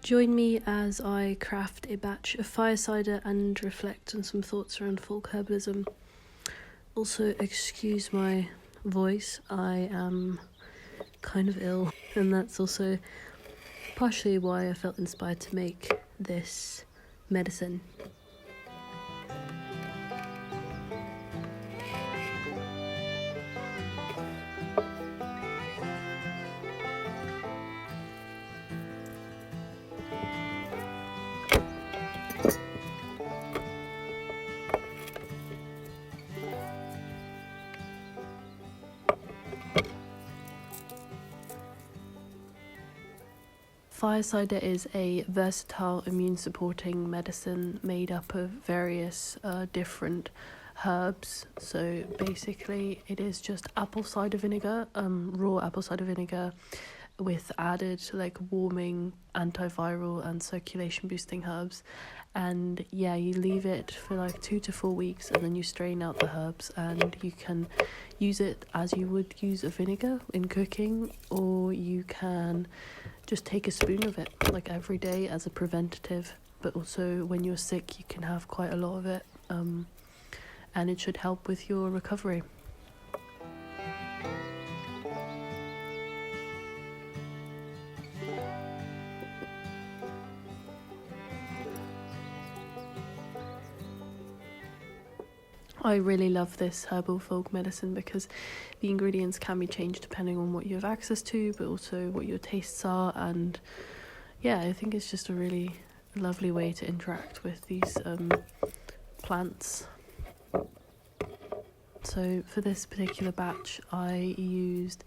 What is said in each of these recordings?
Join me as I craft a batch of fire cider and reflect on some thoughts around folk herbalism. Also, excuse my voice, I am kind of ill, and that's also partially why I felt inspired to make this medicine. Fire cider is a versatile immune-supporting medicine made up of various different herbs. So basically it is just apple cider vinegar, raw apple cider vinegar, with added like warming, antiviral and circulation boosting herbs. And yeah, you leave it for like 2 to 4 weeks and then you strain out the herbs, and you can use it as you would use a vinegar in cooking, or you can just take a spoon of it like every day as a preventative. But also when you're sick you can have quite a lot of it, and it should help with your recovery. I really love this herbal folk medicine because the ingredients can be changed depending on what you have access to, but also what your tastes are. And yeah, I think it's just a really lovely way to interact with these plants. So for this particular batch I used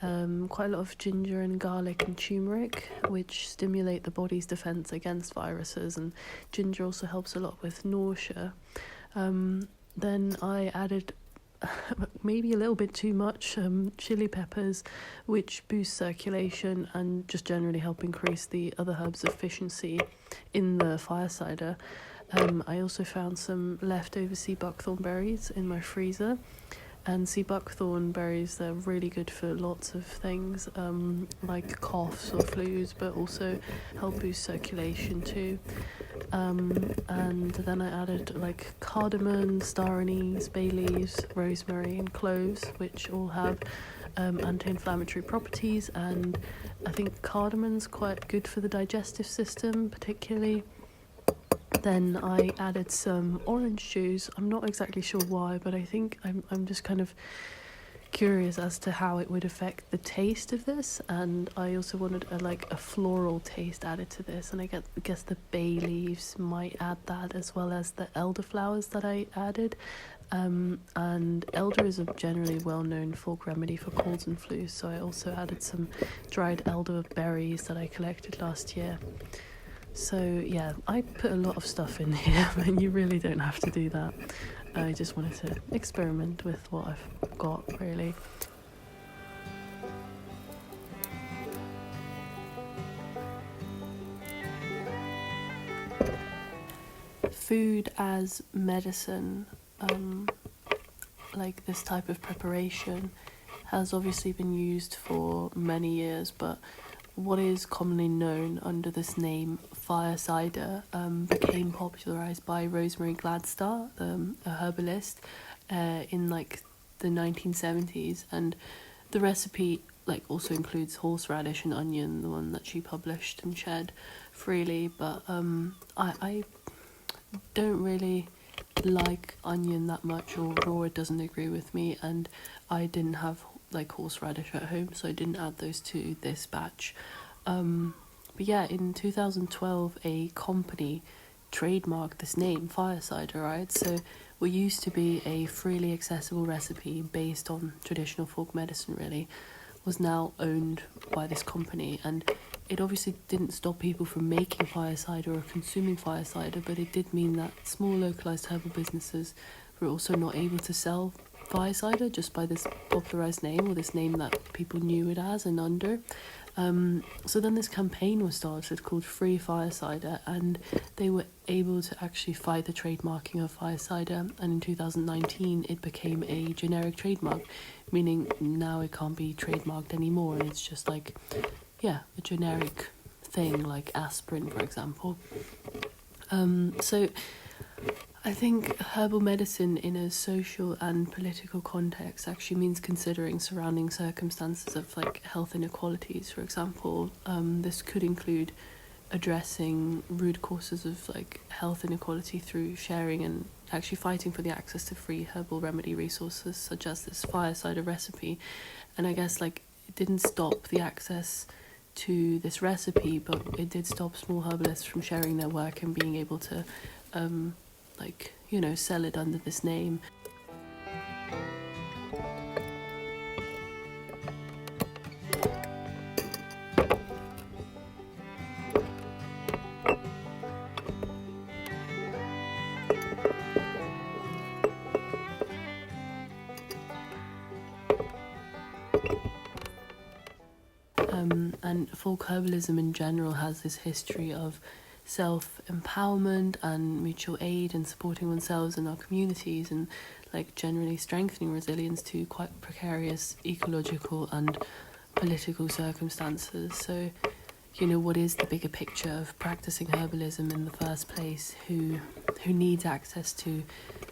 quite a lot of ginger and garlic and turmeric, which stimulate the body's defense against viruses, and ginger also helps a lot with nausea. Then I added maybe a little bit too much chili peppers, which boost circulation and just generally help increase the other herbs' efficiency in the fire cider. I also found some leftover sea buckthorn berries in my freezer. And sea buckthorn berries, they're really good for lots of things, like coughs or flus, but also help boost circulation too. And then I added like cardamom, star anise, bay leaves, rosemary and cloves, which all have anti-inflammatory properties. And I think cardamom's quite good for the digestive system particularly. Then I added some orange juice. I'm not exactly sure why, but I think I'm just kind of curious as to how it would affect the taste of this. And I also wanted a floral taste added to this, and I guess the bay leaves might add that, as well as the elderflowers that I added. And elder is a generally well-known folk remedy for colds and flus, so I also added some dried elder berries that I collected last year. So yeah, I put a lot of stuff in here, and you really don't have to do that. I just wanted to experiment with what I've got, really. Food as medicine, like this type of preparation, has obviously been used for many years, but what is commonly known under this name, fire cider, became popularised by Rosemary Gladstar, a herbalist, in like the 1970s. And the recipe also includes horseradish and onion, the one that she published and shared freely. But I don't really like onion that much, or raw, it doesn't agree with me, and I didn't have horseradish at home, so I didn't add those to this batch. But yeah, in 2012 a company trademarked this name, fire cider, right? So what used to be a freely accessible recipe based on traditional folk medicine really was now owned by this company. And it obviously didn't stop people from making fire cider or consuming fire cider, but it did mean that small localised herbal businesses were also not able to sell fire cider just by this popularised name, or this name that people knew it as and under. So then this campaign was started called Free Fire Cider, and they were able to actually fight the trademarking of fire cider, and in 2019 it became a generic trademark, meaning now it can't be trademarked anymore, and it's just a generic thing, like aspirin, for example. So I think herbal medicine in a social and political context actually means considering surrounding circumstances of like health inequalities. For example, this could include addressing root causes of like health inequality through sharing and actually fighting for the access to free herbal remedy resources, such as this fire cider recipe. And I guess like it didn't stop the access to this recipe, but it did stop small herbalists from sharing their work and being able to sell it under this name. And folk herbalism in general has this history of self-empowerment and mutual aid and supporting oneself and our communities, and like generally strengthening resilience to quite precarious ecological and political circumstances. So, what is the bigger picture of practicing herbalism in the first place? Who needs access to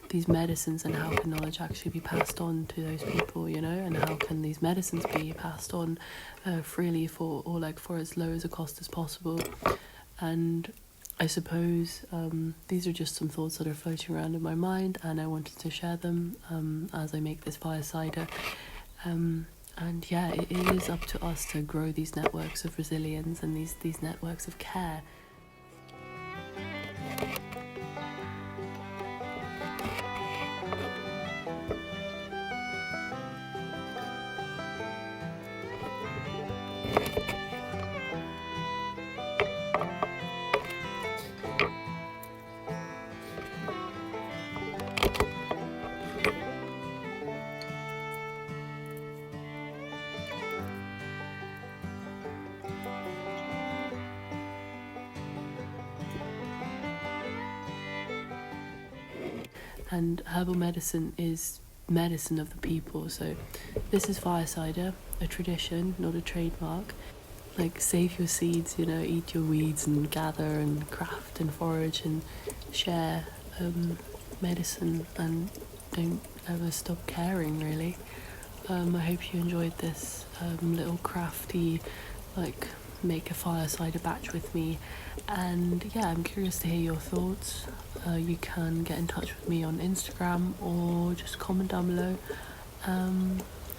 these medicines, and how can knowledge actually be passed on to those people, and how can these medicines be passed on freely for as low as a cost as possible? And I suppose these are just some thoughts that are floating around in my mind, and I wanted to share them as I make this fire cider. And yeah, it is up to us to grow these networks of resilience and these networks of care. And herbal medicine is medicine of the people. So this is fire cider, a tradition, not a trademark. Like, save your seeds, eat your weeds and gather and craft and forage and share medicine, and don't ever stop caring, really. I hope you enjoyed this little crafty, make a fire cider batch with me. And yeah, I'm curious to hear your thoughts. You can get in touch with me on Instagram or just comment down below.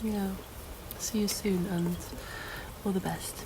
Yeah, see you soon, and all the best.